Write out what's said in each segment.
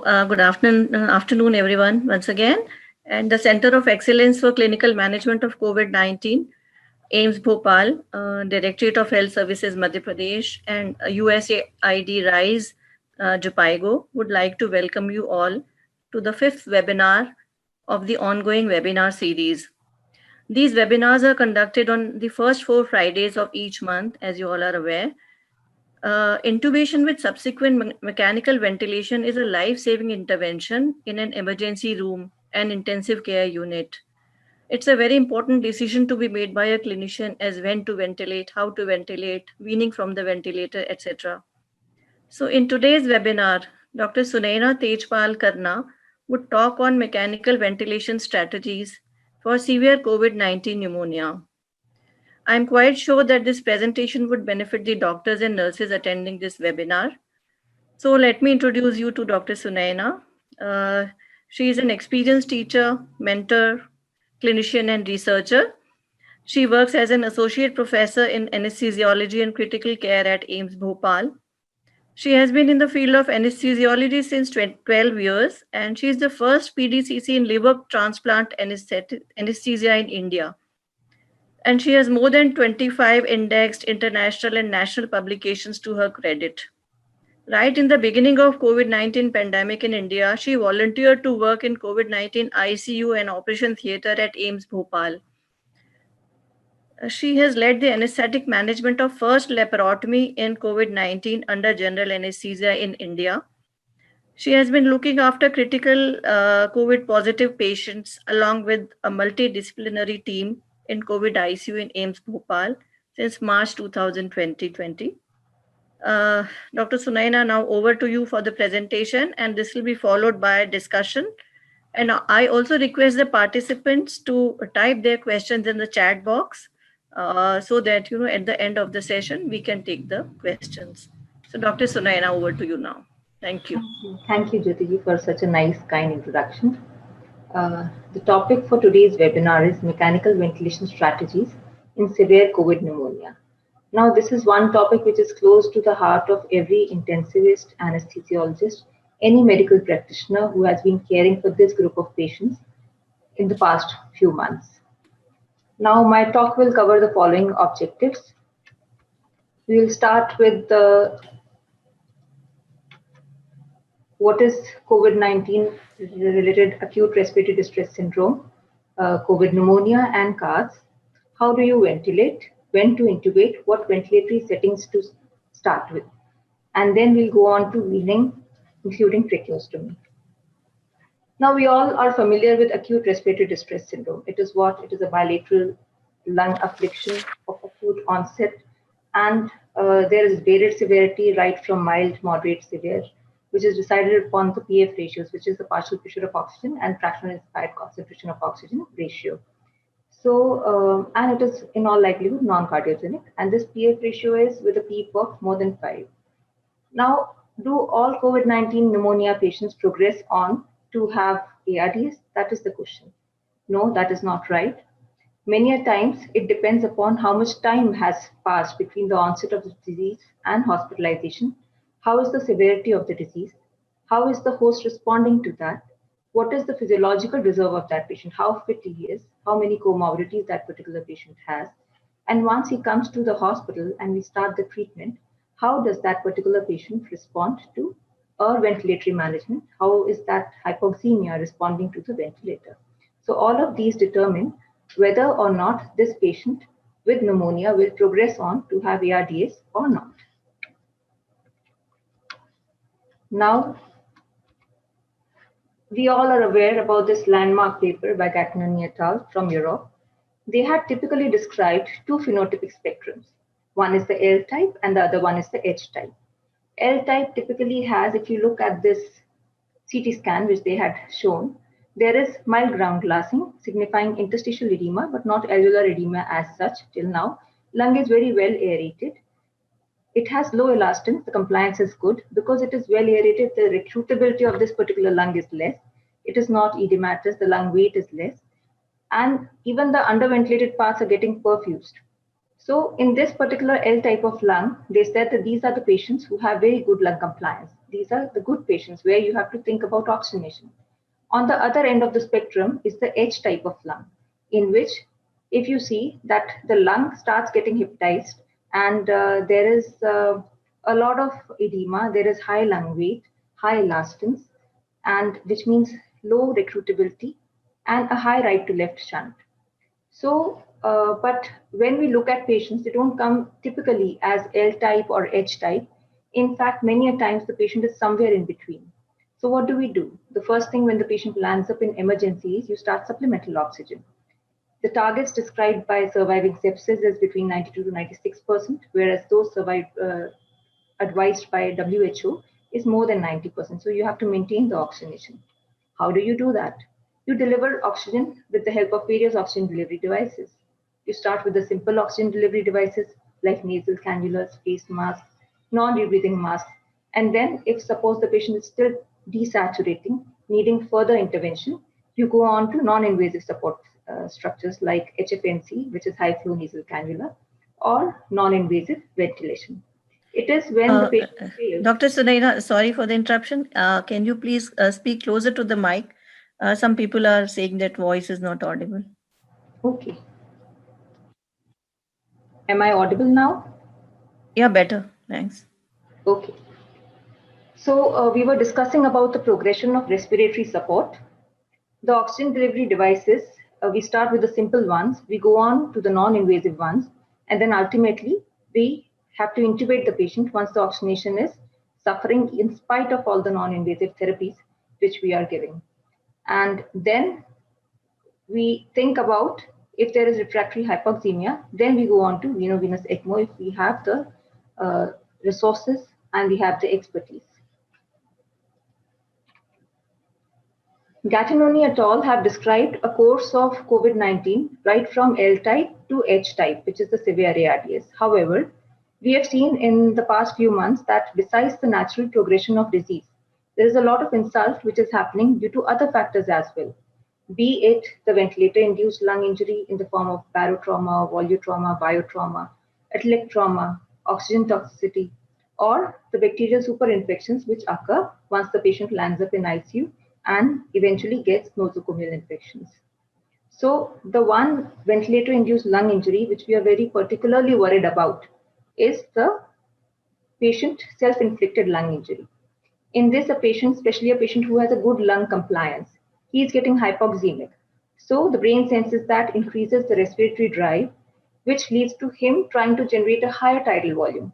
Good afternoon, everyone, once again. And the Center of Excellence for Clinical Management of COVID-19, AIMS Bhopal, Directorate of Health Services Madhya Pradesh, and USAID RISE Jupaigo would like to welcome you all to the fifth webinar of the ongoing webinar series. These webinars are conducted on the first 4 Fridays of each month, as you all are aware. Intubation with subsequent mechanical ventilation is a life-saving intervention in an emergency room and intensive care unit. It's a very important decision to be made by a clinician as when to ventilate, how to ventilate, weaning from the ventilator, etc. So in today's webinar, Dr. Sunaina Tejpal Karna would talk on mechanical ventilation strategies for severe COVID-19 pneumonia. I'm quite sure that this presentation would benefit the doctors and nurses attending this webinar. So let me introduce you to Dr. Sunaina. She is an experienced teacher, mentor, clinician, and researcher. She works as an associate professor in anesthesiology and critical care at AIMS Bhopal. She has been in the field of anesthesiology since 12 years, and she is the first PDCC in liver transplant anesthesia in India. And she has more than 25 indexed international and national publications to her credit. Right in the beginning of COVID-19 pandemic in India, she volunteered to work in COVID-19 ICU and operation theatre at AIMS Bhopal. She has led the anesthetic management of first laparotomy in COVID-19 under general anesthesia in India. She has been looking after critical COVID positive patients along with a multidisciplinary team in COVID ICU in AIMS Bhopal since March 2020. Dr. Sunaina, now over to you for the presentation, and this will be followed by a discussion. And I also request the participants to type their questions in the chat box so that, at the end of the session, we can take the questions. So Dr. Sunaina, over to you now. Thank you. Thank you, Jyoti, for such a nice, kind introduction. The topic for today's webinar is mechanical ventilation strategies in severe COVID pneumonia. Now, this is one topic which is close to the heart of every intensivist, anesthesiologist, any medical practitioner who has been caring for this group of patients in the past few months. Now, my talk will cover the following objectives. We will start with what is COVID-19 related acute respiratory distress syndrome, COVID pneumonia and CARS. How do you ventilate? When to intubate? What ventilatory settings to start with? And then we'll go on to weaning, including tracheostomy. Now we all are familiar with acute respiratory distress syndrome. It is what? It is a bilateral lung affliction of acute onset, and there is varied severity right from mild, moderate, severe, which is decided upon the PF ratios, which is the partial pressure of oxygen and fractional inspired concentration of oxygen ratio. So, and it is in all likelihood non-cardiogenic, and this PF ratio is with a PEEP of more than 5. Now, do all COVID-19 pneumonia patients progress on to have ARDS? That is the question. No, that is not right. Many a times, it depends upon how much time has passed between the onset of the disease and hospitalization. How is the severity of the disease? How is the host responding to that? What is the physiological reserve of that patient? How fit he is? How many comorbidities that particular patient has? And once he comes to the hospital and we start the treatment, how does that particular patient respond to our ventilatory management? How is that hypoxemia responding to the ventilator? So all of these determine whether or not this patient with pneumonia will progress on to have ARDS or not. Now, we all are aware about this landmark paper by Gattinoni et al. From Europe. They had typically described two phenotypic spectrums. One is the L type and the other one is the H type. L type typically has, if you look at this CT scan, which they had shown, there is mild ground glassing signifying interstitial edema, but not alveolar edema as such till now. Lung is very well aerated. It has low elastance, the compliance is good. Because it is well aerated, the recruitability of this particular lung is less. It is not edematous, the lung weight is less. And even the underventilated parts are getting perfused. So in this particular L type of lung, they said that these are the patients who have very good lung compliance. These are the good patients where you have to think about oxygenation. On the other end of the spectrum is the H type of lung, in which if you see that the lung starts getting hypnotized and there is a lot of edema, there is high lung weight, high elastance, and which means low recruitability and a high right to left shunt. So, but when we look at patients, they don't come typically as L type or H type. In fact, many a times the patient is somewhere in between. So what do we do? The first thing when the patient lands up in emergency is you start supplemental oxygen. The targets described by surviving sepsis is between 92 to 96%, whereas those advised by WHO is more than 90%. So you have to maintain the oxygenation. How do you do that? You deliver oxygen with the help of various oxygen delivery devices. You start with the simple oxygen delivery devices like nasal cannulas, face masks, non-rebreathing masks. And then if suppose the patient is still desaturating, needing further intervention, you go on to non-invasive support structures like HFNC, which is high flow nasal cannula, or non-invasive ventilation. It is when the patient fails. Dr. Sunaina, sorry for the interruption. Can you please speak closer to the mic? Some people are saying that voice is not audible. Okay. Am I audible now? Yeah, better. Thanks. Okay. So we were discussing about the progression of respiratory support. The oxygen delivery devices, we start with the simple ones, we go on to the non-invasive ones, and then ultimately we have to intubate the patient once the oxygenation is suffering in spite of all the non-invasive therapies which we are giving. And then we think about if there is refractory hypoxemia, then we go on to veno-venous ECMO if we have the resources and we have the expertise. Gattinoni et al. Have described a course of COVID-19 right from L type to H type, which is the severe ARDS. However, we have seen in the past few months that besides the natural progression of disease, there is a lot of insult which is happening due to other factors as well. Be it the ventilator-induced lung injury in the form of barotrauma, volutrauma, biotrauma, atelectasis trauma, oxygen toxicity, or the bacterial superinfections which occur once the patient lands up in ICU and eventually gets nosocomial infections. So the one ventilator-induced lung injury which we are very particularly worried about is the patient self-inflicted lung injury. In this, a patient, especially a patient who has a good lung compliance, he is getting hypoxemic. So the brain senses that, increases the respiratory drive, which leads to him trying to generate a higher tidal volume,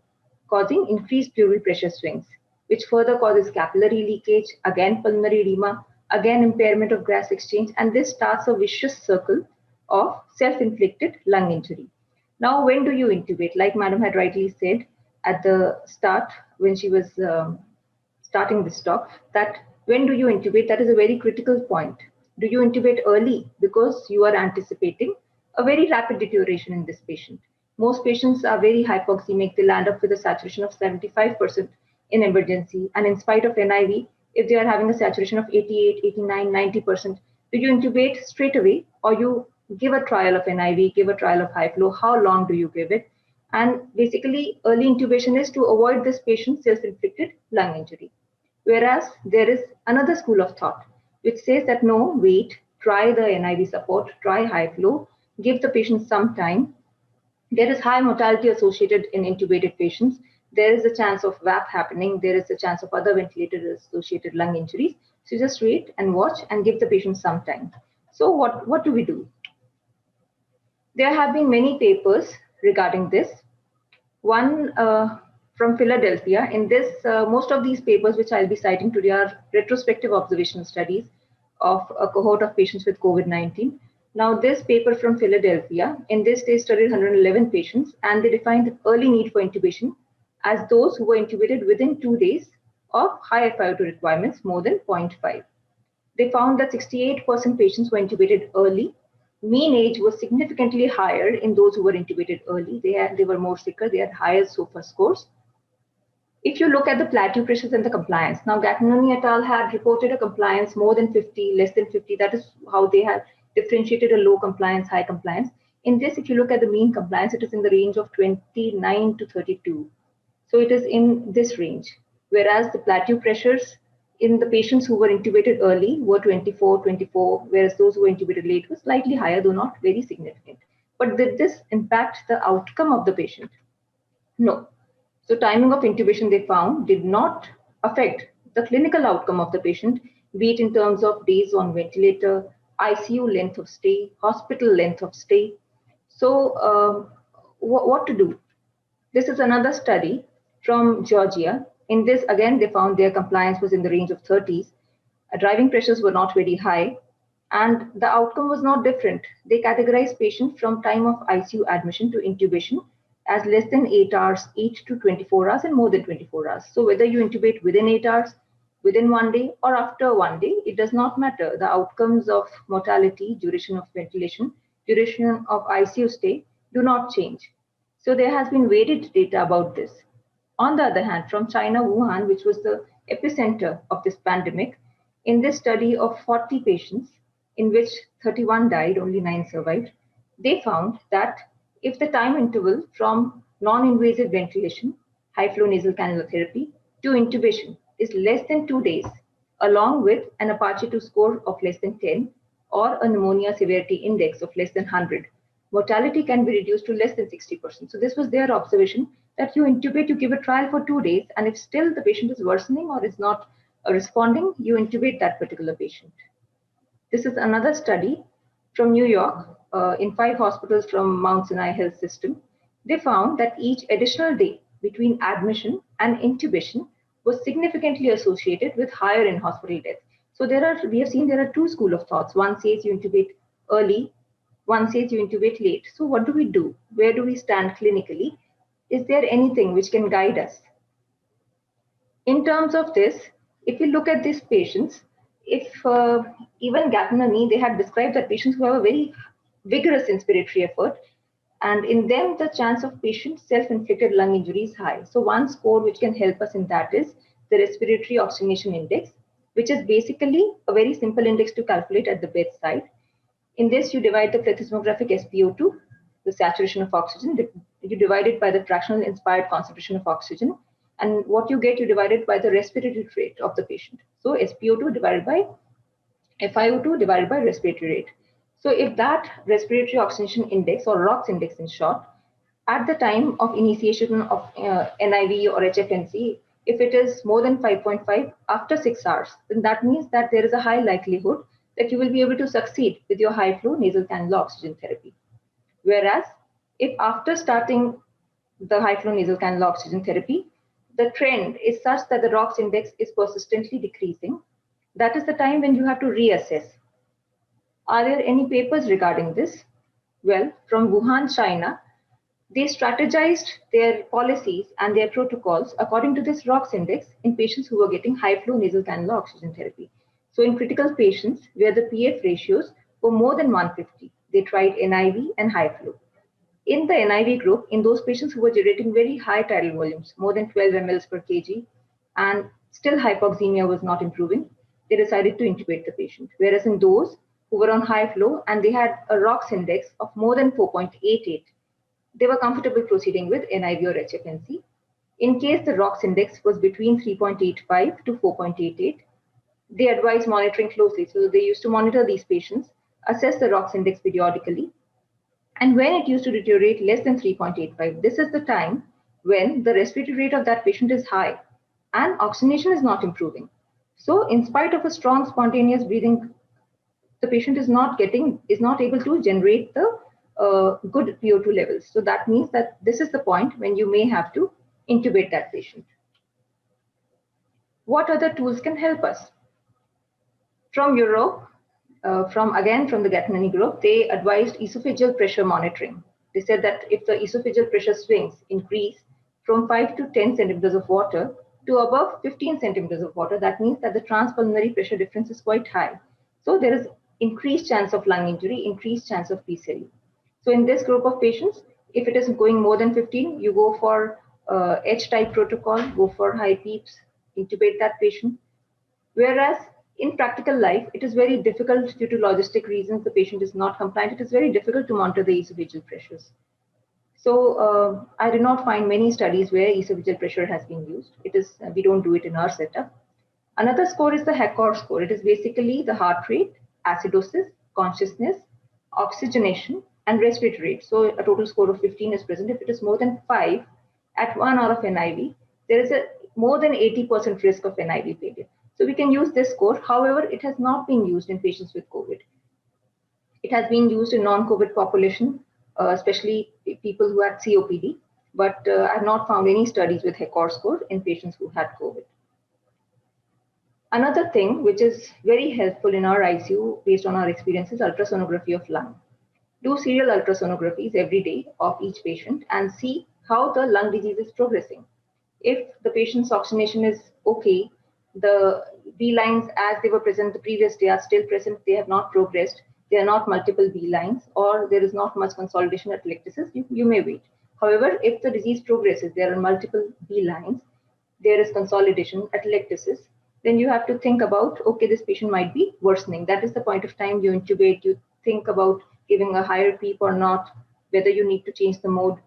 causing increased pleural pressure swings, which further causes capillary leakage, again pulmonary edema, again impairment of gas exchange, and this starts a vicious circle of self-inflicted lung injury. Now, when do you intubate? Like Madam had rightly said at the start when she was starting this talk, that when do you intubate? That is a very critical point. Do you intubate early because you are anticipating a very rapid deterioration in this patient? Most patients are very hypoxemic. They land up with a saturation of 75% in emergency. And in spite of NIV, if they are having a saturation of 88, 89, 90%, do you intubate straight away or you give a trial of NIV, give a trial of high flow? How long do you give it? And basically, early intubation is to avoid this patient's self-inflicted lung injury. Whereas there is another school of thought which says that no, wait, try the NIV support, try high flow, give the patient some time. There is high mortality associated in intubated patients. There is a chance of VAP happening. There is a chance of other ventilator-associated lung injuries. So just wait and watch and give the patient some time. So what do we do? There have been many papers regarding this. One from Philadelphia. In this, most of these papers which I'll be citing today are retrospective observational studies of a cohort of patients with COVID-19. Now, this paper from Philadelphia, in this they studied 111 patients and they defined early need for intubation as those who were intubated within 2 days of high FiO2 requirements more than 0.5. They found that 68% patients were intubated early. Mean age was significantly higher in those who were intubated early. They were more sicker. They had higher SOFA scores. If you look at the plateau pressures and the compliance, now Gattinoni et al. Had reported a compliance more than 50, less than 50. That is how they have differentiated a low compliance, high compliance. In this, if you look at the mean compliance, it is in the range of 29 to 32. So it is in this range. Whereas the plateau pressures in the patients who were intubated early were 24, 24, whereas those who were intubated late were slightly higher, though not very significant. But did this impact the outcome of the patient? No. So timing of intubation they found did not affect the clinical outcome of the patient, be it in terms of days on ventilator, ICU length of stay, hospital length of stay. So what to do? This is another study from Georgia. In this, again, they found their compliance was in the range of 30s. Driving pressures were not very high, and the outcome was not different. They categorized patients from time of ICU admission to intubation as less than 8 hours, 8 to 24 hours, and more than 24 hours. So whether you intubate within 8 hours, within 1 day, or after 1 day, it does not matter. The outcomes of mortality, duration of ventilation, duration of ICU stay do not change. So there has been varied data about this. On the other hand, from China, Wuhan, which was the epicenter of this pandemic, in this study of 40 patients, in which 31 died, only 9 survived, they found that if the time interval from non-invasive ventilation, high-flow nasal cannula therapy, to intubation is less than 2 days, along with an Apache 2 score of less than 10 or a pneumonia severity index of less than 100, mortality can be reduced to less than 60%. So this was their observation, that you intubate, you give a trial for 2 days, and if still the patient is worsening or is not responding, you intubate that particular patient. This is another study from New York in 5 hospitals from Mount Sinai Health System. They found that each additional day between admission and intubation was significantly associated with higher in-hospital deaths. So we have seen there are 2 schools of thoughts. One says you intubate early, one says you intubate late. So what do we do? Where do we stand clinically? Is there anything which can guide us? In terms of this, if you look at these patients, if even Gattinani, they had described that patients who have a very vigorous inspiratory effort, and in them, the chance of patient self-inflicted lung injury is high. So one score which can help us in that is the respiratory oxygenation index, which is basically a very simple index to calculate at the bedside. In this, you divide the plethysmographic SpO2, the saturation of oxygen, you divide it by the fractional inspired concentration of oxygen, and what you get, you divide it by the respiratory rate of the patient. So SpO2 divided by FiO2 divided by respiratory rate. So if that respiratory oxygenation index, or ROX index in short, at the time of initiation of NIV or HFNC, if it is more than 5.5 after 6 hours, then that means that there is a high likelihood that you will be able to succeed with your high flow nasal cannula oxygen therapy. Whereas if after starting the high flow nasal cannula oxygen therapy, the trend is such that the ROX index is persistently decreasing, that is the time when you have to reassess. Are there any papers regarding this? Well, from Wuhan, China, they strategized their policies and their protocols according to this ROX index in patients who were getting high flow nasal cannula oxygen therapy. So in critical patients where the PF ratios were more than 150, they tried NIV and high flow. In the NIV group, in those patients who were generating very high tidal volumes, more than 12 mLs per kg, and still hypoxemia was not improving, they decided to intubate the patient. Whereas in those who were on high flow and they had a ROX index of more than 4.88, they were comfortable proceeding with NIV or HFNC. In case the ROX index was between 3.85 to 4.88, they advised monitoring closely. So they used to monitor these patients, assess the ROX index periodically. And when it used to deteriorate less than 3.85, this is the time when the respiratory rate of that patient is high and oxygenation is not improving. So in spite of a strong spontaneous breathing, the patient is not able to generate the good PO2 levels. So that means that this is the point when you may have to intubate that patient. What other tools can help us? From Europe, from the Gattinani group, they advised esophageal pressure monitoring. They said that if the esophageal pressure swings increase from 5 to 10 centimeters of water to above 15 centimeters of water, that means that the transpulmonary pressure difference is quite high. So there is increased chance of lung injury, increased chance of PCLE. So in this group of patients, if it is going more than 15, you go for H-type protocol, go for high PEEPs, intubate that patient. Whereas in practical life, it is very difficult due to logistic reasons. The patient is not compliant. It is very difficult to monitor the esophageal pressures. So I did not find many studies where esophageal pressure has been used. It is we don't do it in our setup. Another score is the HECOR score. It is basically the heart rate, acidosis, consciousness, oxygenation, and respiratory rate. So a total score of 15 is present. If it is more than 5 at 1 hour of NIV, there is a more than 80% risk of NIV failure. So we can use this score. However, it has not been used in patients with COVID. It has been used in non-COVID population, especially people who had COPD, but I have not found any studies with HECOR score in patients who had COVID. Another thing which is very helpful in our ICU based on our experience is ultrasonography of lung. Do serial ultrasonographies every day of each patient and see how the lung disease is progressing. If the patient's oxygenation is okay, the B lines as they were present the previous day are still present, they have not progressed, there are not multiple B lines, or there is not much consolidation at atelectasis, you may wait. However, if the disease progresses, there are multiple B lines, there is consolidation at atelectasis, then you have to think about, okay, this patient might be worsening. That is the point of time you intubate, you think about giving a higher PEEP or not, whether you need to change the mode.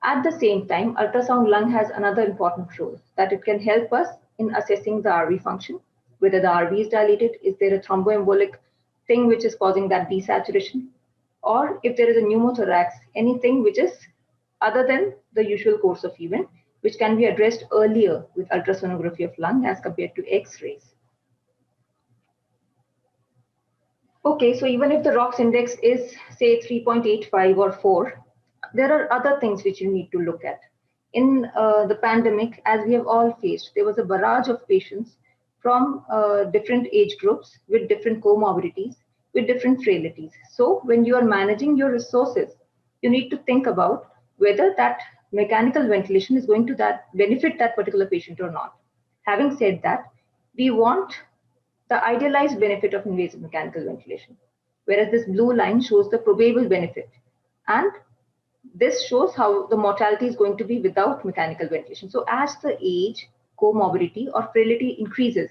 At the same time, ultrasound lung has another important role, that it can help us in assessing the RV function, whether the RV is dilated, is there a thromboembolic thing which is causing that desaturation, or if there is a pneumothorax, anything which is other than the usual course of event, which can be addressed earlier with ultrasonography of lung as compared to X-rays. Okay, so even if the ROX index is say 3.85 or 4, there are other things which you need to look at. In the pandemic, as we have all faced, there was a barrage of patients from different age groups with different comorbidities, with different frailties. So when you are managing your resources, you need to think about whether that mechanical ventilation is going to benefit that particular patient or not. Having said that, we want the idealized benefit of invasive mechanical ventilation, whereas this blue line shows the probable benefit. And this shows how the mortality is going to be without mechanical ventilation. So as the age, comorbidity, or frailty increases,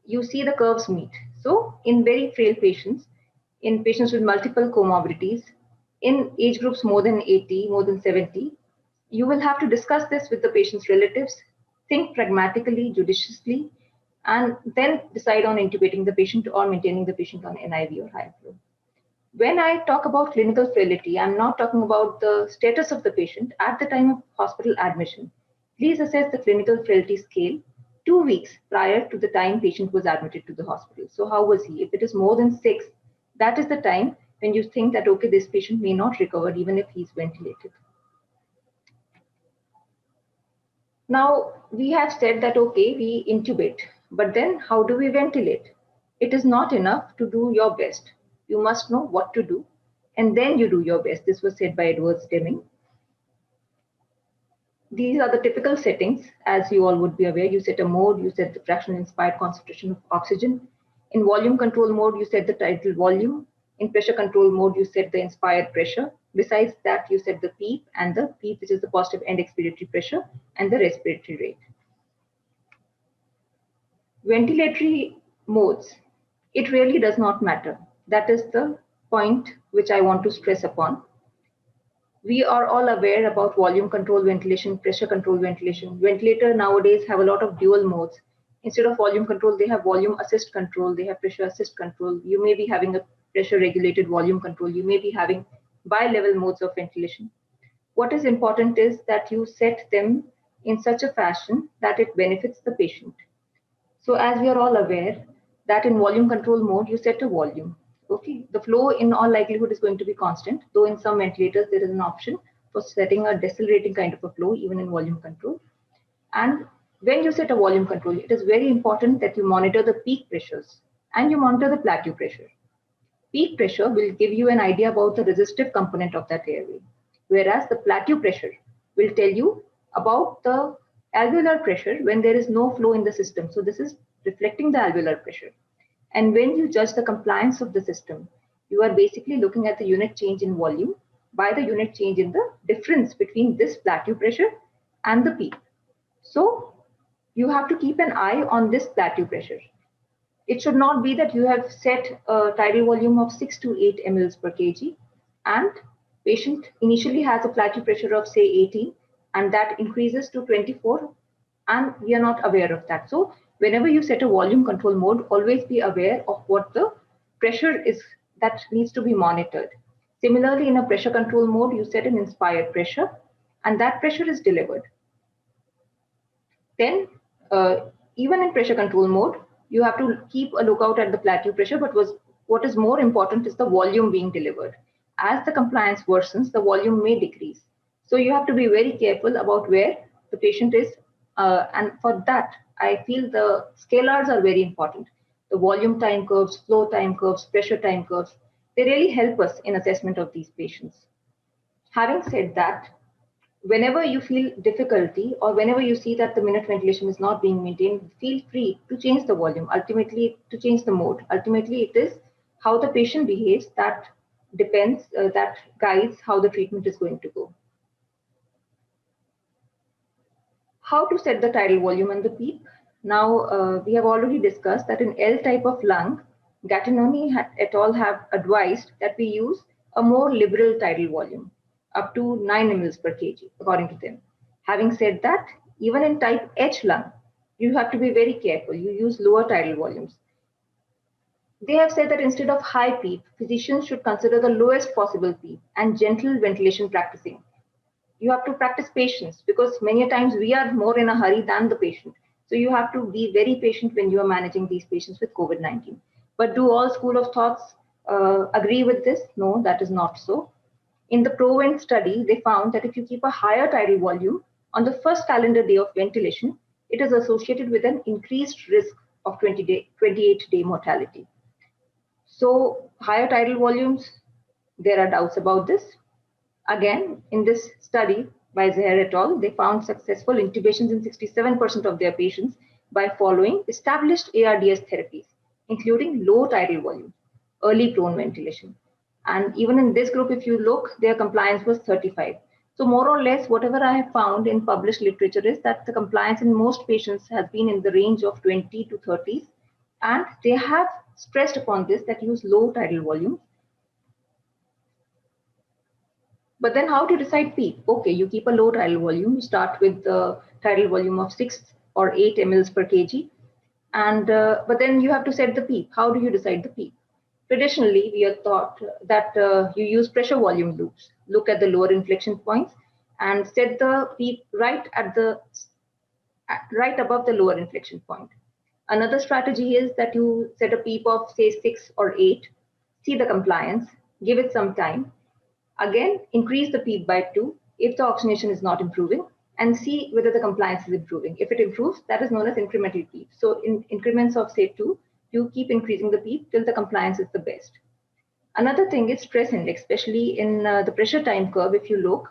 you see the curves meet. So in very frail patients, in patients with multiple comorbidities, in age groups more than 80, more than 70, you will have to discuss this with the patient's relatives, think pragmatically, judiciously, and then decide on intubating the patient or maintaining the patient on NIV or high flow. When I talk about clinical frailty, I'm not talking about the status of the patient at the time of hospital admission. Please assess the clinical frailty scale 2 weeks prior to the time patient was admitted to the hospital. So how was he? If it is more than 6, that is the time when you think that, okay, this patient may not recover even if he's ventilated. Now, we have said that, okay, we intubate, but then how do we ventilate? It is not enough to do your best. You must know what to do, and then you do your best. This was said by Edwards Deming. These are the typical settings, as you all would be aware. You set a mode, you set the fractional inspired concentration of oxygen. In volume control mode, you set the tidal volume. In pressure control mode, you set the inspired pressure. Besides that, you set the PEEP and the PEEP, which is the positive end expiratory pressure, and the respiratory rate. Ventilatory modes, it really does not matter. That is the point which I want to stress upon. We are all aware about volume control ventilation, pressure control ventilation. Ventilator nowadays have a lot of dual modes. Instead of volume control, they have volume assist control, they have pressure assist control. You may be having a pressure regulated volume control. You may be having bi-level modes of ventilation. What is important is that you set them in such a fashion that it benefits the patient. So as we are all aware that in volume control mode, you set a volume. Okay, the flow in all likelihood is going to be constant, though in some ventilators there is an option for setting a decelerating kind of a flow even in volume control. And when you set a volume control, it is very important that you monitor the peak pressures and you monitor the plateau pressure. Peak pressure will give you an idea about the resistive component of that airway, whereas the plateau pressure will tell you about the alveolar pressure when there is no flow in the system. So this is reflecting the alveolar pressure. And when you judge the compliance of the system, you are basically looking at the unit change in volume by the unit change in the difference between this plateau pressure and the peak. So you have to keep an eye on this plateau pressure. It should not be that you have set a tidal volume of 6 to 8 mLs per kg and patient initially has a plateau pressure of say 18 and that increases to 24 and we are not aware of that. So whenever you set a volume control mode, always be aware of what the pressure is that needs to be monitored. Similarly, in a pressure control mode, you set an inspired pressure and that pressure is delivered. Then, even in pressure control mode, you have to keep a lookout at the plateau pressure, but what is more important is the volume being delivered. As the compliance worsens, the volume may decrease. So you have to be very careful about where the patient is. And for that, I feel the scalars are very important. The volume time curves, flow time curves, pressure time curves, they really help us in assessment of these patients. Having said that, whenever you feel difficulty or whenever you see that the minute ventilation is not being maintained, feel free to change the volume, ultimately to change the mode. Ultimately, it is how the patient behaves that depends, that guides how the treatment is going to go. How to set the tidal volume and the PEEP? Now, we have already discussed that in L type of lung, Gattinoni et al. Have advised that we use a more liberal tidal volume, up to 9 mLs per kg, according to them. Having said that, even in type H lung, you have to be very careful. You use lower tidal volumes. They have said that instead of high PEEP, physicians should consider the lowest possible PEEP and gentle ventilation practicing. You have to practice patience because many times we are more in a hurry than the patient. So you have to be very patient when you are managing these patients with COVID-19. But do all school of thoughts agree with this? No, that is not so. In the PROVENT study, they found that if you keep a higher tidal volume on the first calendar day of ventilation, it is associated with an increased risk of 28-day mortality. So higher tidal volumes, there are doubts about this. Again, in this study by Zahar et al., they found successful intubations in 67% of their patients by following established ARDS therapies, including low tidal volume, early prone ventilation. And even in this group, if you look, their compliance was 35. So more or less, whatever I have found in published literature is that the compliance in most patients has been in the range of 20 to 30s. And they have stressed upon this that use low tidal volume. But then how to decide PEEP? Okay, you keep a low tidal volume. You start with the tidal volume of 6 or 8 mLs per kg. And but then you have to set the PEEP. How do you decide the PEEP? Traditionally, we are taught that you use pressure volume loops. Look at the lower inflection points and set the PEEP right above the lower inflection point. Another strategy is that you set a PEEP of say 6 or 8, see the compliance, give it some time. Again, increase the PEEP by 2 if the oxygenation is not improving and see whether the compliance is improving. If it improves, that is known as incremental PEEP. So in increments of say 2, you keep increasing the PEEP till the compliance is the best. Another thing is stress index, especially in the pressure time curve. If you look,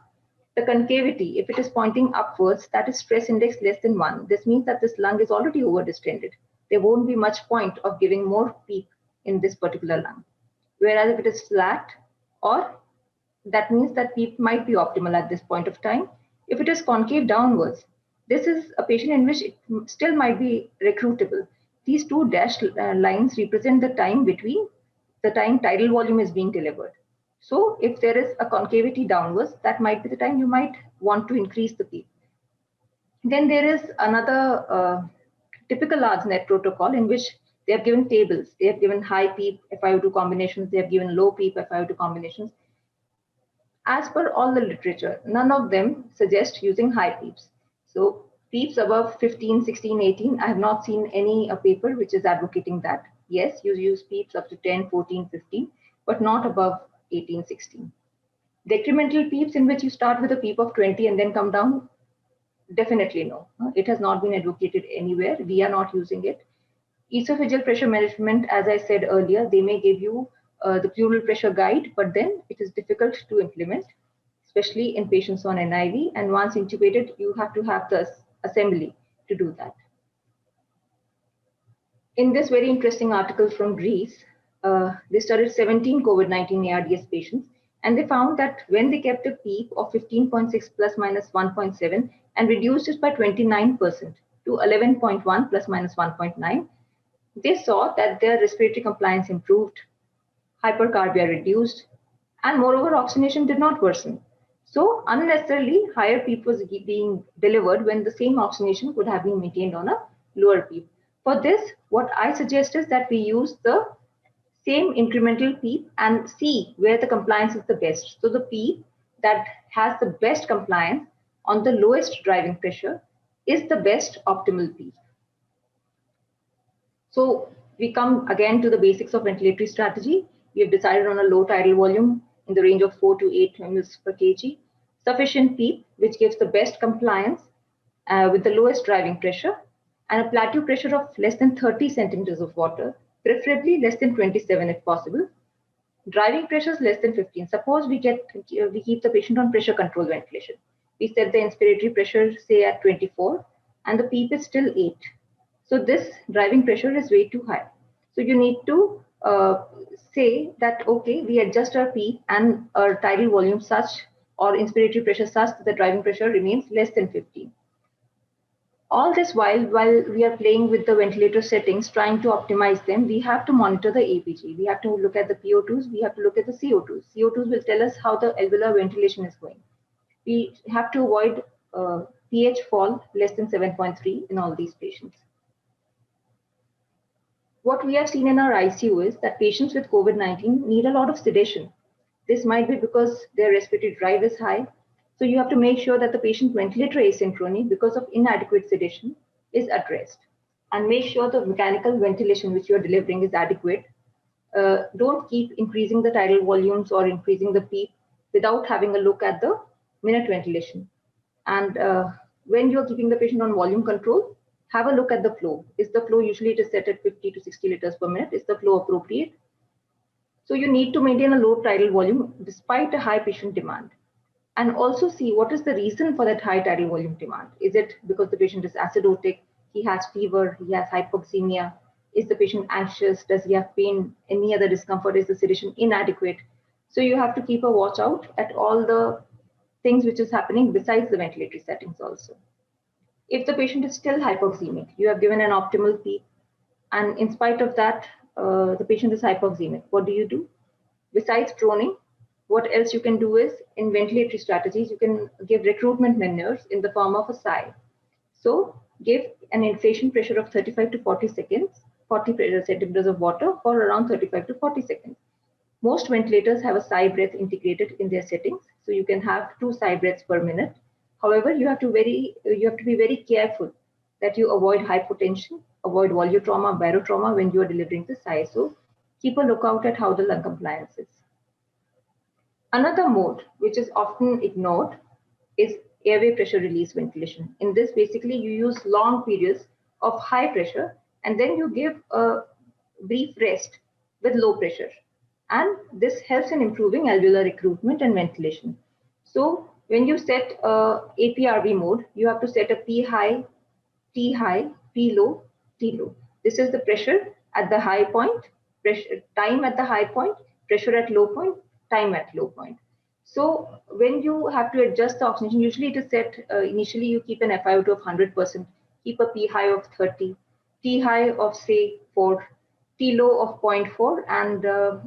the concavity, if it is pointing upwards, that is stress index less than 1. This means that this lung is already over-distended. There won't be much point of giving more PEEP in this particular lung. Whereas if it is flat, or that means that PEEP might be optimal at this point of time. If it is concave downwards, this is a patient in which it still might be recruitable. These two dashed lines represent the time between the time tidal volume is being delivered. So if there is a concavity downwards, that might be the time you might want to increase the PEEP. Then there is another typical ARDS-NET protocol in which they have given tables. They have given high PEEP FiO2 combinations. They have given low PEEP FiO2 combinations. As per all the literature, none of them suggest using high PEEPs. So PEEPs above 15, 16, 18, I have not seen any paper which is advocating that. Yes, you use PEEPs up to 10, 14, 15, but not above 18, 16. Decremental PEEPs in which you start with a PEEP of 20 and then come down, definitely no. It has not been advocated anywhere. We are not using it. Esophageal pressure management, as I said earlier, they may give you the pleural pressure guide, but then it is difficult to implement, especially in patients on NIV. And once intubated, you have to have the assembly to do that. In this very interesting article from Greece, they studied 17 COVID-19 ARDS patients, and they found that when they kept a PEEP of 15.6 plus minus 1.7 and reduced it by 29% to 11.1 plus minus 1.9, they saw that their respiratory compliance improved, hypercarbia reduced, and moreover, oxygenation did not worsen. So unnecessarily higher PEEP was being delivered when the same oxygenation could have been maintained on a lower PEEP. For this, what I suggest is that we use the same incremental PEEP and see where the compliance is the best. So the PEEP that has the best compliance on the lowest driving pressure is the best optimal PEEP. So we come again to the basics of ventilatory strategy. We have decided on a low tidal volume in the range of 4 to 8 ml per kg, sufficient PEEP, which gives the best compliance with the lowest driving pressure, and a plateau pressure of less than 30 centimeters of water, preferably less than 27 if possible. Driving pressure is less than 15. Suppose we keep the patient on pressure control ventilation. We set the inspiratory pressure say at 24 and the PEEP is still 8. So this driving pressure is way too high. So you need to say that, okay, we adjust our PEEP and our tidal volume such or inspiratory pressure such that the driving pressure remains less than 15. All this while we are playing with the ventilator settings, trying to optimize them, we have to monitor the APG. We have to look at the PO2s, we have to look at the CO2s. CO2s will tell us how the alveolar ventilation is going. We have to avoid pH fall less than 7.3 in all these patients. What we have seen in our ICU is that patients with COVID-19 need a lot of sedation. This might be because their respiratory drive is high. So you have to make sure that the patient ventilator asynchrony because of inadequate sedation is addressed. And make sure the mechanical ventilation which you are delivering is adequate. Don't keep increasing the tidal volumes or increasing the PEEP without having a look at the minute ventilation. And when you're keeping the patient on volume control, have a look at the flow. Is the flow, usually it is set at 50 to 60 liters per minute, is the flow appropriate? So you need to maintain a low tidal volume despite a high patient demand. And also see what is the reason for that high tidal volume demand. Is it because the patient is acidotic, he has fever, he has hypoxemia? Is the patient anxious? Does he have pain? Any other discomfort? Is the sedation inadequate? So you have to keep a watch out at all the things which is happening besides the ventilatory settings also. If the patient is still hypoxemic, you have given an optimal PEEP, and in spite of that, the patient is hypoxemic, what do? Besides proning, what else you can do is, in ventilatory strategies, you can give recruitment maneuvers in the form of a sigh. So give an inflation pressure of 35 to 40 seconds, 40 centimeters of water for around 35 to 40 seconds. Most ventilators have a sigh breath integrated in their settings, so you can have 2 sigh breaths per minute. However, you have to be very careful that you avoid hypotension, avoid volutrauma, barotrauma when you are delivering the sigh. So keep a lookout at how the lung compliance is. Another mode, which is often ignored, is airway pressure release ventilation. In this, basically, you use long periods of high pressure and then you give a brief rest with low pressure. And this helps in improving alveolar recruitment and ventilation. So when you set APRV mode, you have to set a P high, T high, P low, T low. This is the pressure at the high point, pressure time at the high point, pressure at low point, time at low point. So when you have to adjust the oxygen, usually it is set, initially you keep an FiO2 of 100%, keep a P high of 30, T high of say 4, T low of 0.4, and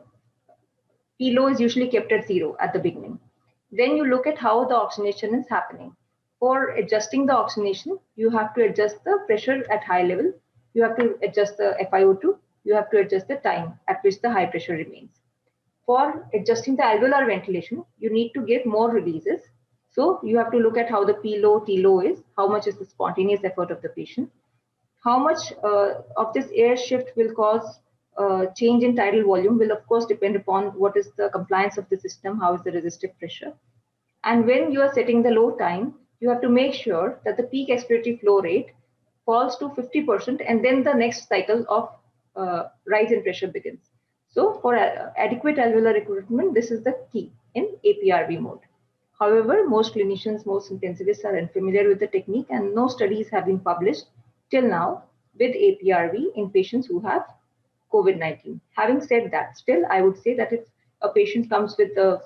P low is usually kept at 0 at the beginning. Then you look at how the oxygenation is happening. For adjusting the oxygenation, you have to adjust the pressure at high level, you have to adjust the FiO2, you have to adjust the time at which the high pressure remains. For adjusting the alveolar ventilation, you need to give more releases. So you have to look at how the P low, T low is, how much is the spontaneous effort of the patient, how much of this air shift will cause change in tidal volume will of course depend upon what is the compliance of the system, how is the resistive pressure. And when you are setting the low time, you have to make sure that the peak expiratory flow rate falls to 50% and then the next cycle of rise in pressure begins. So for adequate alveolar recruitment, this is the key in APRV mode. However, most clinicians, most intensivists are unfamiliar with the technique and no studies have been published till now with APRV in patients who have COVID-19. Having said that, still I would say that if a patient comes with a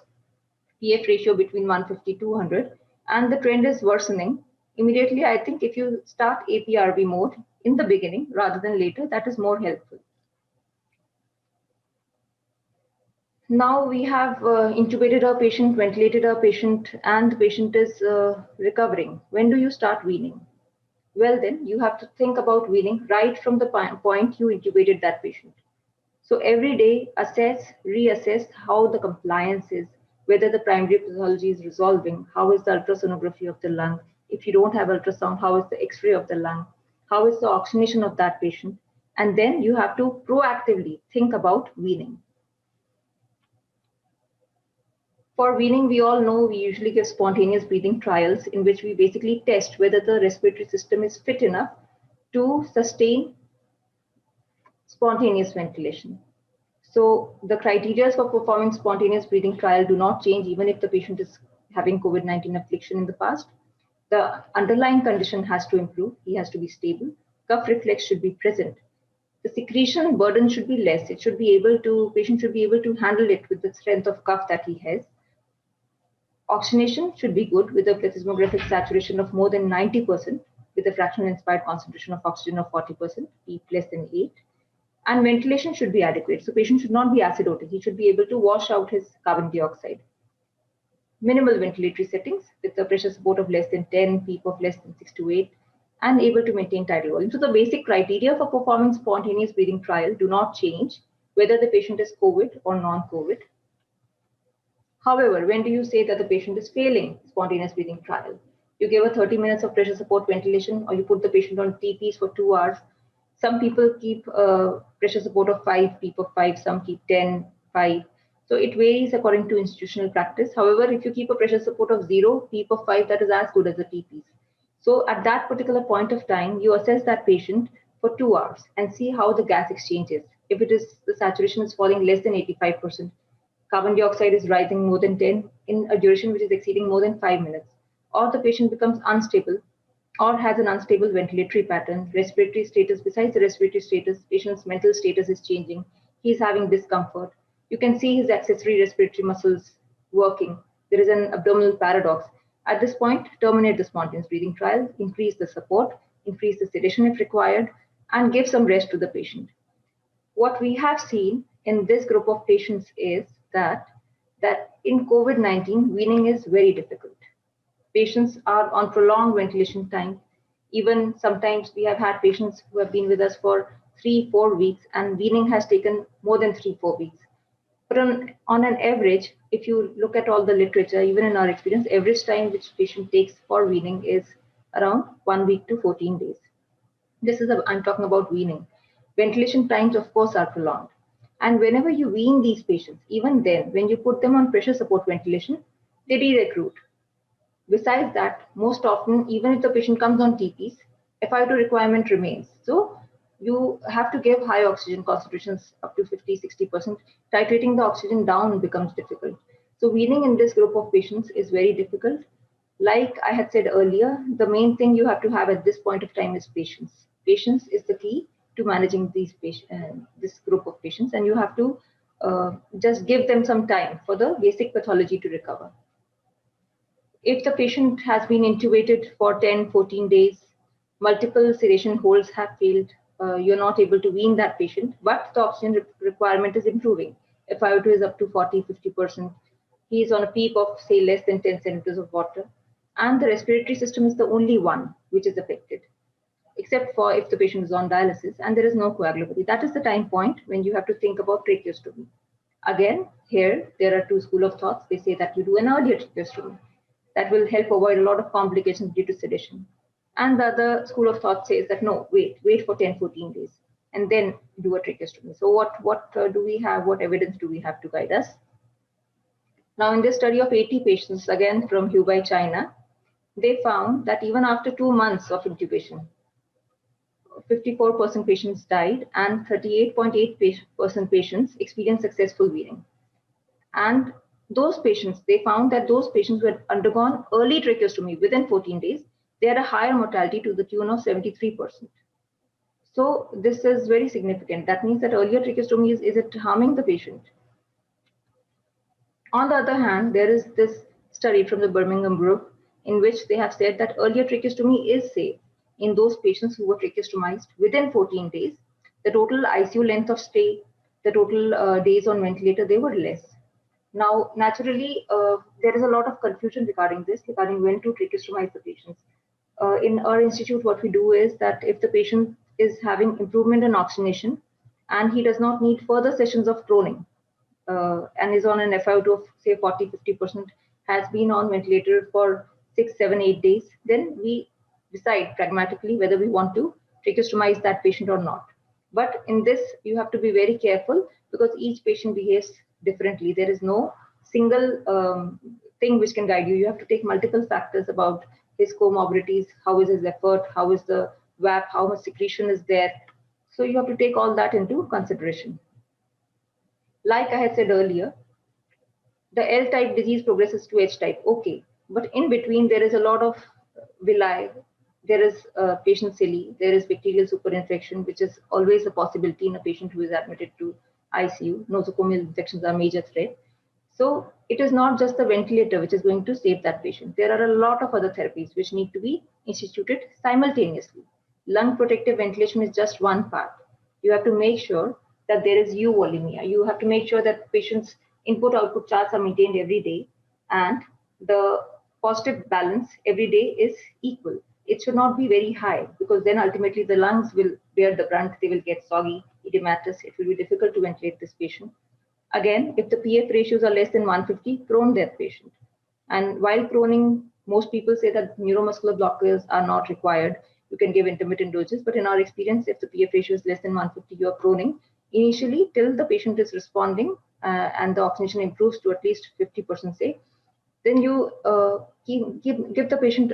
PF ratio between 150 to 200 and the trend is worsening, immediately I think if you start APRV mode, in the beginning rather than later, that is more helpful. Now we have intubated our patient, ventilated our patient, and the patient is recovering. When do you start weaning? Well, then you have to think about weaning right from the point you intubated that patient. So every day, assess, reassess how the compliance is, whether the primary pathology is resolving, how is the ultrasonography of the lung. If you don't have ultrasound, how is the X-ray of the lung? How is the oxygenation of that patient? And then you have to proactively think about weaning. For weaning, we all know we usually give spontaneous breathing trials in which we basically test whether the respiratory system is fit enough to sustain spontaneous ventilation. So the criteria for performing spontaneous breathing trial do not change even if the patient is having COVID-19 affliction in the past. The underlying condition has to improve. He has to be stable. Cough reflex should be present. The secretion burden should be less. Patient should be able to handle it with the strength of cough that he has. Oxygenation should be good with a plethysmographic saturation of more than 90% with a fractional inspired concentration of oxygen of 40%, PEEP less than 8. And ventilation should be adequate. So patient should not be acidotic. He should be able to wash out his carbon dioxide. Minimal ventilatory settings with a pressure support of less than 10, PEEP of less than 6 to 8, and able to maintain tidal volume. So the basic criteria for performing spontaneous breathing trial do not change whether the patient is COVID or non-COVID. However, when do you say that the patient is failing spontaneous breathing trial? You give a 30 minutes of pressure support ventilation, or you put the patient on TPs for 2 hours. Some people keep pressure support of 5, PEEP of 5, some keep 10, 5. So it varies according to institutional practice. However, if you keep a pressure support of 0, PEEP of 5, that is as good as the TPs. So at that particular point of time, you assess that patient for 2 hours and see how the gas exchange is. If the saturation is falling less than 85%, carbon dioxide is rising more than 10 in a duration which is exceeding more than 5 minutes, or the patient becomes unstable or has an unstable ventilatory pattern, respiratory status, besides the respiratory status, patient's mental status is changing, he's having discomfort. You can see his accessory respiratory muscles working. There is an abdominal paradox. At this point, terminate the spontaneous breathing trial, increase the support, increase the sedation if required, and give some rest to the patient. What we have seen in this group of patients is that in COVID-19, weaning is very difficult. Patients are on prolonged ventilation time. Even sometimes we have had patients who have been with us for 3-4 weeks, and weaning has taken more than 3-4 weeks. But on an average, if you look at all the literature, even in our experience, average time which patient takes for weaning is around 1 week to 14 days. I'm talking about weaning. Ventilation times, of course, are prolonged. And whenever you wean these patients, even then, when you put them on pressure support ventilation, they de-recruit. Besides that, most often, even if the patient comes on TPs, FiO2 requirement remains. So you have to give high oxygen concentrations up to 50-60%. Titrating the oxygen down becomes difficult. So weaning in this group of patients is very difficult. Like I had said earlier, the main thing you have to have at this point of time is patience. Patience is the key to managing this group of patients, and you have to just give them some time for the basic pathology to recover. If the patient has been intubated for 10-14 days, multiple sedation holds have failed, you're not able to wean that patient, but the oxygen requirement is improving. FiO2 is up to 40-50%. He is on a PEEP of, say, less than 10 centimeters of water, and the respiratory system is the only one which is affected, except for if the patient is on dialysis and there is no coagulopathy. That is the time point when you have to think about tracheostomy. Again, here, there are two schools of thoughts. They say that you do an earlier tracheostomy. That will help avoid a lot of complications due to sedation. And the other school of thought says that no, wait for 10-14 days and then do a tracheostomy. So what do we have? What evidence do we have to guide us? Now, in this study of 80 patients, again from Hubei, China, they found that even after 2 months of intubation, 54% patients died and 38.8% patients experienced successful weaning. And those patients, they found that those patients who had undergone early tracheostomy within 14 days, they had a higher mortality to the tune of 73%. So this is very significant. That means that earlier tracheostomy is it harming the patient? On the other hand, there is this study from the Birmingham group in which they have said that earlier tracheostomy is safe. in those patients who were tracheostomized within 14 days, the total ICU length of stay, the total days on ventilator, they were less. Now, naturally, there is a lot of confusion regarding this, regarding when to tracheostomize the patients. In our institute, what we do is that if the patient is having improvement in oxygenation and he does not need further sessions of proning and is on an FiO2 of say 40-50%, has been on ventilator for 6, 7, 8 days, then we decide pragmatically whether we want to tracheostomize that patient or not. But in this, you have to be very careful because each patient behaves differently. There is no single thing which can guide you. You have to take multiple factors about his comorbidities, how is his effort, how is the VAP, how much secretion is there. So you have to take all that into consideration. Like I had said earlier, the L-type disease progresses to H-type. Okay, but in between there is a lot of villi, there is patient cilia, there is bacterial superinfection, which is always a possibility in a patient who is admitted to ICU. Nosocomial infections are a major threat. So it is not just the ventilator which is going to save that patient. There are a lot of other therapies which need to be instituted simultaneously. Lung protective ventilation is just one part. You have to make sure that there is euvolemia. You have to make sure that patients' input-output charts are maintained every day and the positive balance every day is equal. It should not be very high because then ultimately the lungs will bear the brunt. They will get soggy, edematous. It will be difficult to ventilate this patient. Again, if the PF ratios are less than 150, prone that patient. And while proning, most people say that neuromuscular blockers are not required. You can give intermittent doses, but in our experience, if the PF ratio is less than 150, you are proning initially till the patient is responding and the oxygenation improves to at least 50%, say, then you give the patient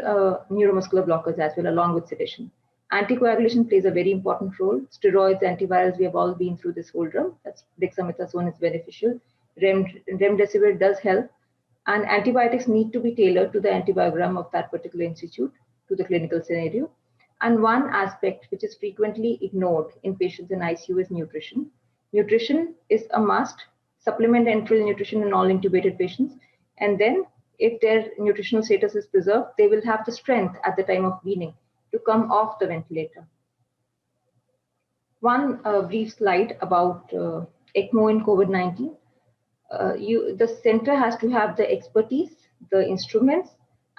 neuromuscular blockers as well along with sedation. Anticoagulation plays a very important role. Steroids, antivirals, we have all been through this whole drum. That's dexamethasone is beneficial. Remdesivir does help. And antibiotics need to be tailored to the antibiogram of that particular institute, to the clinical scenario. And one aspect which is frequently ignored in patients in ICU is nutrition. Nutrition is a must. Supplement enteral nutrition in all intubated patients. And then if their nutritional status is preserved, they will have the strength at the time of weaning to come off the ventilator. One brief slide about ECMO in COVID-19. The center has to have the expertise, the instruments,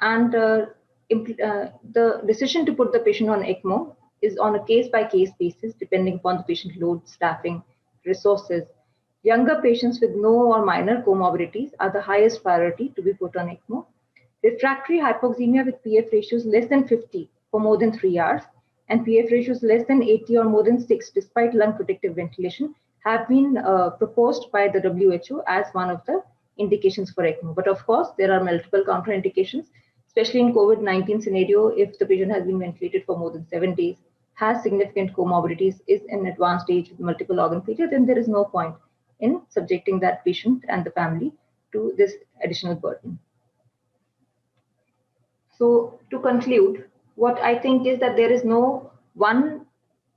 and the decision to put the patient on ECMO is on a case-by-case basis, depending upon the patient load, staffing, resources. Younger patients with no or minor comorbidities are the highest priority to be put on ECMO. Refractory hypoxemia with PF ratios less than 50 for more than 3 hours and PF ratios less than 80 or more than 6 despite lung protective ventilation have been proposed by the WHO as one of the indications for ECMO. But of course, there are multiple contraindications, especially in COVID-19 scenario, if the patient has been ventilated for more than 7 days, has significant comorbidities, is in advanced stage with multiple organ failure, then there is no point in subjecting that patient and the family to this additional burden. So to conclude, what I think is that there is no one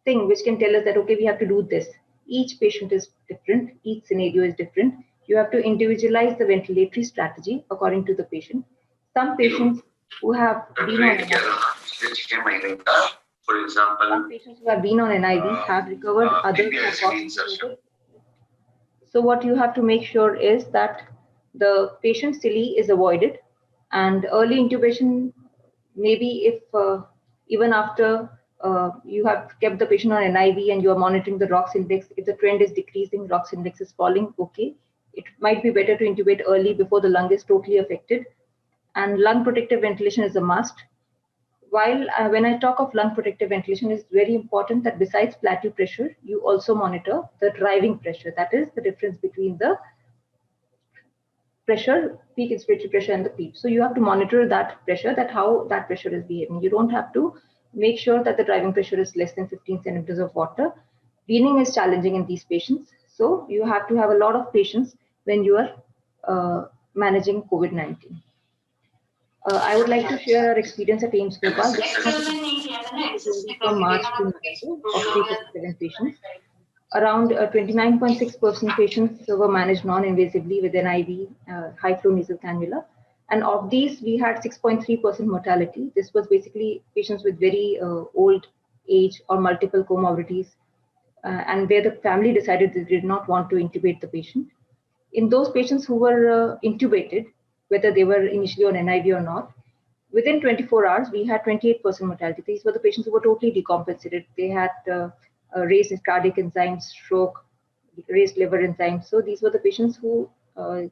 thing which can tell us that, okay, we have to do this. Each patient is different, each scenario is different. You have to individualize the ventilatory strategy according to the patient. Some patients who have been on NIV, for example, some patients who have been on NIV have recovered, others have got intubated. So what you have to make sure is that the patient cilia is avoided and early intubation, maybe if even after you have kept the patient on NIV and you are monitoring the ROX index, if the trend is decreasing, ROX index is falling, okay, it might be better to intubate early before the lung is totally affected. And lung protective ventilation is a must. While when I talk of lung protective ventilation, it's very important that besides plateau pressure, you also monitor the driving pressure. That is the difference between the pressure, peak inspiratory pressure and the PEEP. So you have to monitor that pressure, that how that pressure is behaving. You don't have to make sure that the driving pressure is less than 15 centimeters of water. Weaning is challenging in these patients. So you have to have a lot of patience when you are managing COVID-19. I would like to share our experience at AIIMS Bhopal. From March to November of 347 patients. Around 29.6% patients were managed non-invasively with NIV, high flow nasal cannula, And of these, we had 6.3% mortality. This was basically patients with very old age or multiple comorbidities, and where the family decided they did not want to intubate the patient. In those patients who were intubated, whether they were initially on NIV or not, within 24 hours, we had 28% mortality. These were the patients who were totally decompensated. They had raised cardiac enzymes, stroke, raised liver enzymes. So these were the patients who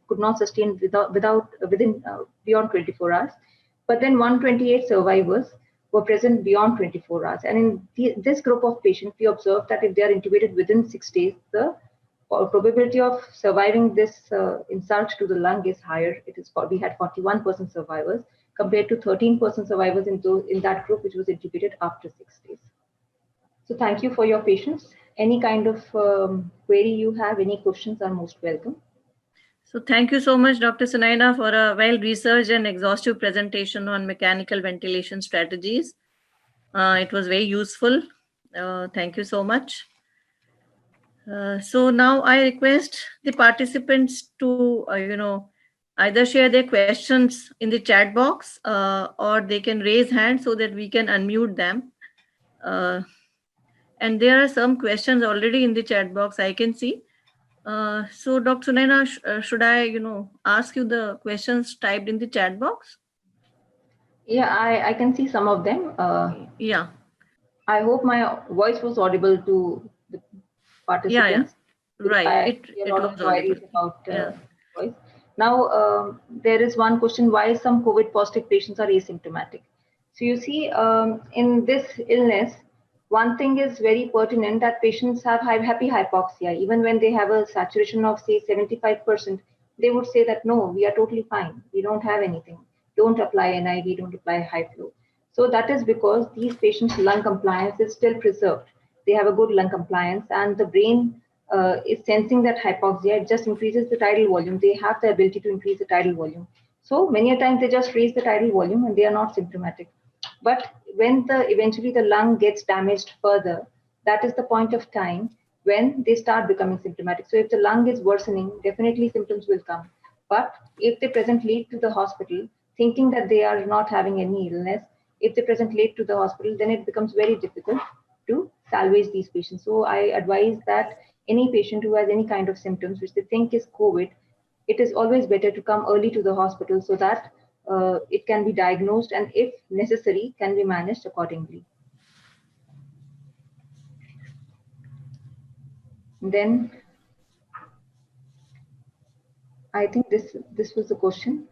could not sustain within beyond 24 hours. But then 128 survivors were present beyond 24 hours. And in this group of patients, we observed that if they are intubated within 6 days, the probability of surviving this insult to the lung is higher. We had 41% survivors compared to 13% survivors in that group, which was intubated after 6 days. So thank you for your patience. Any kind of query you have, any questions are most welcome. So thank you so much, Dr. Sunaina, for a well-researched and exhaustive presentation on mechanical ventilation strategies. It was very useful. Thank you so much. So now I request the participants to, either share their questions in the chat box or they can raise hands so that we can unmute them. And there are some questions already in the chat box I can see. So Dr. Sunaina, should I, ask you the questions typed in the chat box? Yeah, I can see some of them. Yeah. I hope my voice was audible to the participants. Yeah. Right. It was queries about voice. Now, there is one question: why some COVID positive patients are asymptomatic? So you see, in this illness, one thing is very pertinent, that patients have happy hypoxia. Even when they have a saturation of say 75%, they would say that no, we are totally fine. We don't have anything. Don't apply NIV, don't apply high flow. So that is because these patients' lung compliance is still preserved. They have a good lung compliance, and the brain is sensing that hypoxia. It just increases the tidal volume. They have the ability to increase the tidal volume. So many a times they just raise the tidal volume and they are not symptomatic. But when eventually the lung gets damaged further, that is the point of time when they start becoming symptomatic. So if the lung is worsening, definitely symptoms will come. But if they present late to the hospital, thinking that they are not having any illness, if they present late to the hospital, then it becomes very difficult to salvage these patients. So I advise that any patient who has any kind of symptoms which they think is COVID, it is always better to come early to the hospital so that it can be diagnosed and if necessary can be managed accordingly. Then I think this was the question.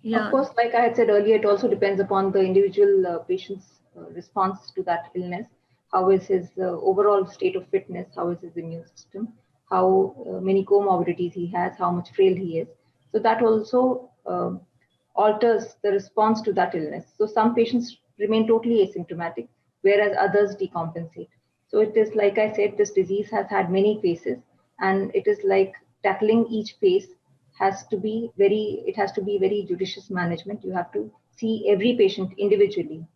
Yeah. Of course, like I had said earlier, it also depends upon the individual patient's response to that illness. How is his overall state of fitness? How is his immune system? How many comorbidities he has? How much frail he is? So that also alters the response to that illness. So some patients remain totally asymptomatic, whereas others decompensate. So it is like I said, this disease has had many phases, and it is like tackling each phase has to be very judicious management. You have to see every patient individually.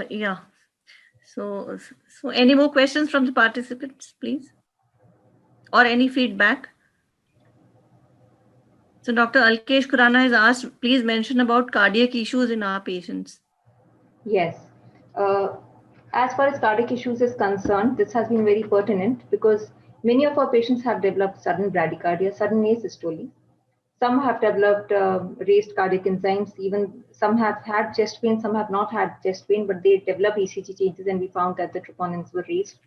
Yeah. So any more questions from the participants, please? Or any feedback? So Dr. Alkesh Khurana has asked, please mention about cardiac issues in our patients. Yes. As far as cardiac issues is concerned, this has been very pertinent because many of our patients have developed sudden bradycardia, sudden asystole. Some have developed raised cardiac enzymes, even some have had chest pain, some have not had chest pain, but they developed ECG changes and we found that the troponins were raised.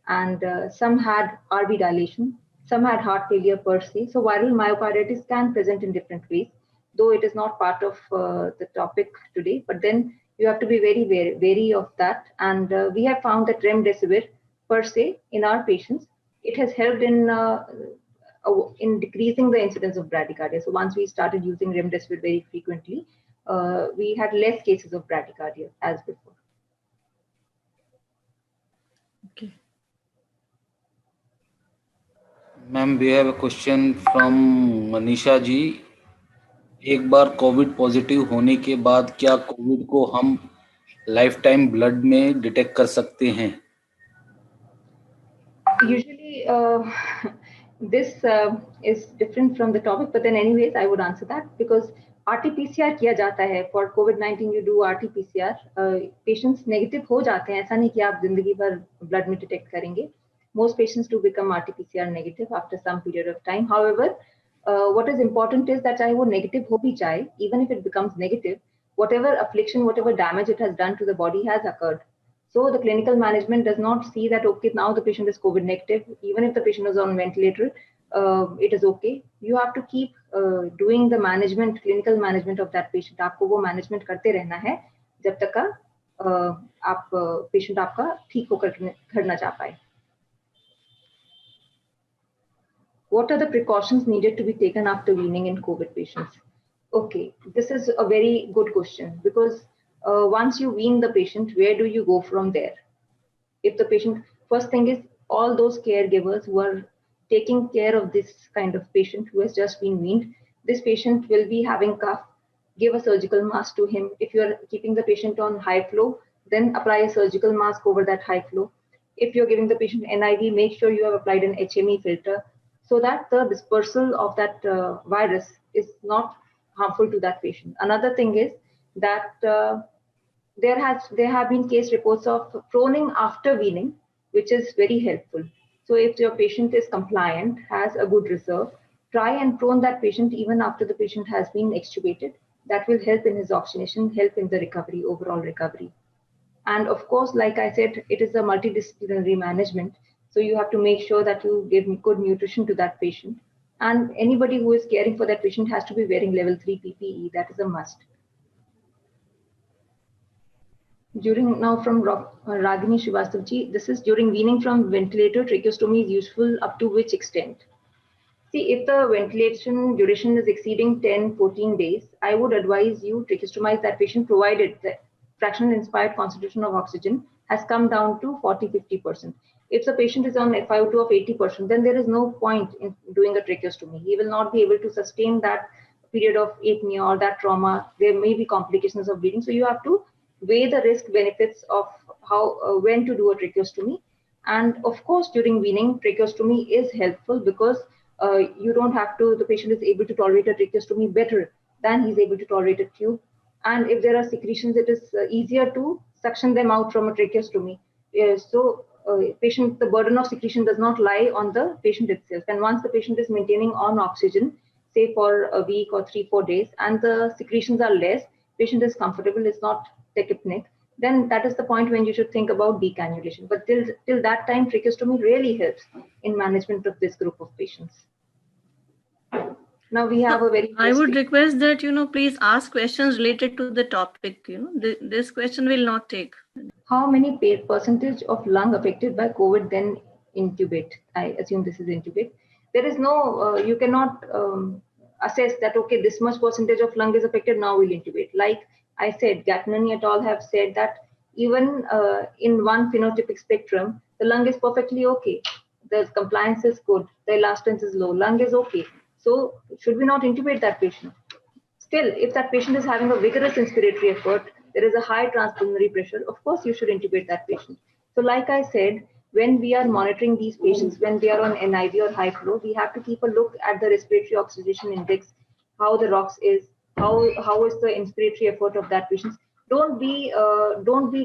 And some had RV dilation, some had heart failure per se. So viral myocarditis can present in different ways, though it is not part of the topic today, but then you have to be very, very wary of that. And we have found that remdesivir per se in our patients, it has helped in decreasing the incidence of bradycardia. So once we started using remdesivir very frequently, we had less cases of bradycardia as before. Okay. Ma'am, we have a question from Manisha ji. एक बार Covid positive होने के बाद क्या Covid को हम life time blood में detect कर सकते हैं? Usually, this is different from the topic, but then anyways, I would answer that because RT-PCR किया जाता है for COVID-19. You do RT-PCR. Patients negative हो जाते हैं. ऐसा नहीं कि आप जिंदगी भर blood में detect करेंगे. Most patients do become RT-PCR negative after some period of time. However, what is important is that चाहे वो negative हो भी जाए, even if it becomes negative, whatever affliction, whatever damage it has done to the body has occurred. So the clinical management does not see that, okay, now the patient is COVID negative, even if the patient is on ventilator, it is okay. You have to keep doing the management, clinical management of that patient. आपको वो management करते रहना है जब तक का आप patient आपका ठीक होकर घर ना जा पाए. What are the precautions needed to be taken after weaning in COVID patients? Okay, this is a very good question because once you wean the patient, where do you go from there? If the patient, first thing is all those caregivers who are taking care of this kind of patient who has just been weaned, this patient will be having cough, give a surgical mask to him. If you are keeping the patient on high flow, then apply a surgical mask over that high flow. If you're giving the patient NIV, make sure you have applied an HME filter so that the dispersal of that virus is not harmful to that patient. Another thing is that there have been case reports of proning after weaning, which is very helpful. So if your patient is compliant, has a good reserve, try and prone that patient even after the patient has been extubated. That will help in his oxygenation, help in the recovery, overall recovery. And of course, like I said, it is a multidisciplinary management. So you have to make sure that you give good nutrition to that patient. And anybody who is caring for that patient has to be wearing level 3 PPE. That is a must. During now from Ragini Srivastava, this is during weaning from ventilator, tracheostomy is useful up to which extent? See, if the ventilation duration is exceeding 10, 14 days, I would advise you tracheostomize that patient provided the fractional inspired concentration of oxygen has come down to 40, 50%. If the patient is on FiO2 of 80%, then there is no point in doing a tracheostomy. He will not be able to sustain that period of apnea or that trauma. There may be complications of bleeding. So you have to weigh the risk benefits of how when to do a tracheostomy. And of course, during weaning, tracheostomy is helpful because you don't have to, the patient is able to tolerate a tracheostomy better than he's able to tolerate a tube. And if there are secretions, it is easier to suction them out from a tracheostomy. The burden of secretion does not lie on the patient itself. And once the patient is maintaining on oxygen, say for a week or 3-4 days, and the secretions are less, patient is comfortable, is not tachypneic, then that is the point when you should think about decannulation. But till that time, tracheostomy really helps in management of this group of patients. Now we have a very. I would request that, please ask questions related to the topic. This question will not take. How many percentage of lung affected by COVID then intubate? I assume this is intubate. There is no, you cannot assess that, okay, this much percentage of lung is affected, now we'll intubate. Like I said, Gatnani et al. Have said that even in one phenotypic spectrum, the lung is perfectly okay. The compliance is good. The elastance is low. Lung is okay. So should we not intubate that patient? Still, if that patient is having a vigorous inspiratory effort, there is a high transpulmonary pressure, of course you should intubate that patient. So like I said, when we are monitoring these patients, when they are on NIV or high flow, we have to keep a look at the respiratory oxygenation index, how the ROX is, how is the inspiratory effort of that patient. Don't be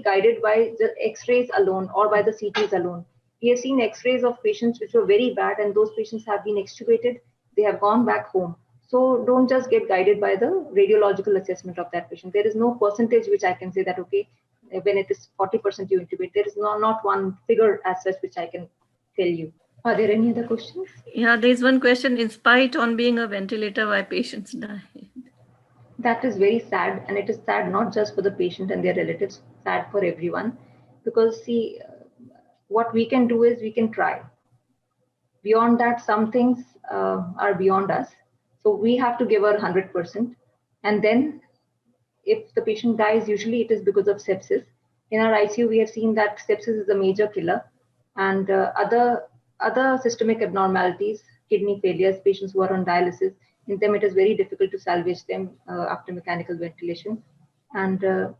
guided by the X-rays alone or by the CTs alone. We have seen X-rays of patients which were very bad, and those patients have been extubated. They have gone back home. So don't just get guided by the radiological assessment of that patient. There is no percentage which I can say that, okay, when it is 40% you intubate. There is not one figure as such which I can tell you. Are there any other questions? Yeah, there is one question. In spite on being a ventilator, why patients die? That is very sad, and it is sad not just for the patient and their relatives, sad for everyone. Because see, what we can do is we can try. Beyond that, some things are beyond us. So we have to give our 100%. And then if the patient dies, usually it is because of sepsis. In our ICU, we have seen that sepsis is a major killer. And other systemic abnormalities, kidney failures, patients who are on dialysis, in them it is very difficult to salvage them after mechanical ventilation. And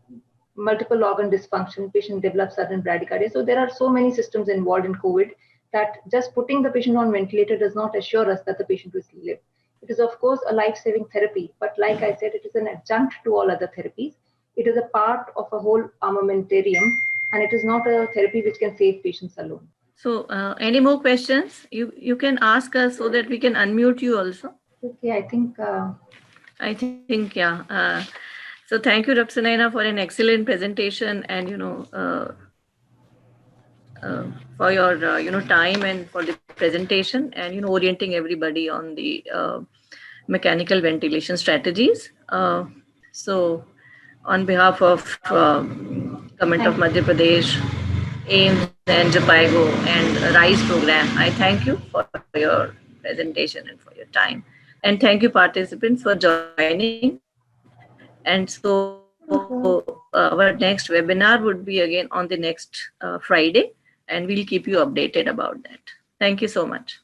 multiple organ dysfunction, patient develops sudden bradycardia. So there are so many systems involved in COVID that just putting the patient on ventilator does not assure us that the patient will live. It is, of course, a life-saving therapy, but like I said, it is an adjunct to all other therapies. It is a part of a whole armamentarium, and it is not a therapy which can save patients alone. So, any more questions? You can ask us so that we can unmute you also. Okay, I think. Yeah. So thank you, Dr. Naina, for an excellent presentation, and for your time and for the presentation, and orienting everybody on the mechanical ventilation strategies. So on behalf of Government of Madhya Pradesh, AIIMS and JPIGO and RISE program, I thank you for your presentation and for your time. And thank you, participants, for joining. And so our next webinar would be again on the next Friday, and we'll keep you updated about that. Thank you so much.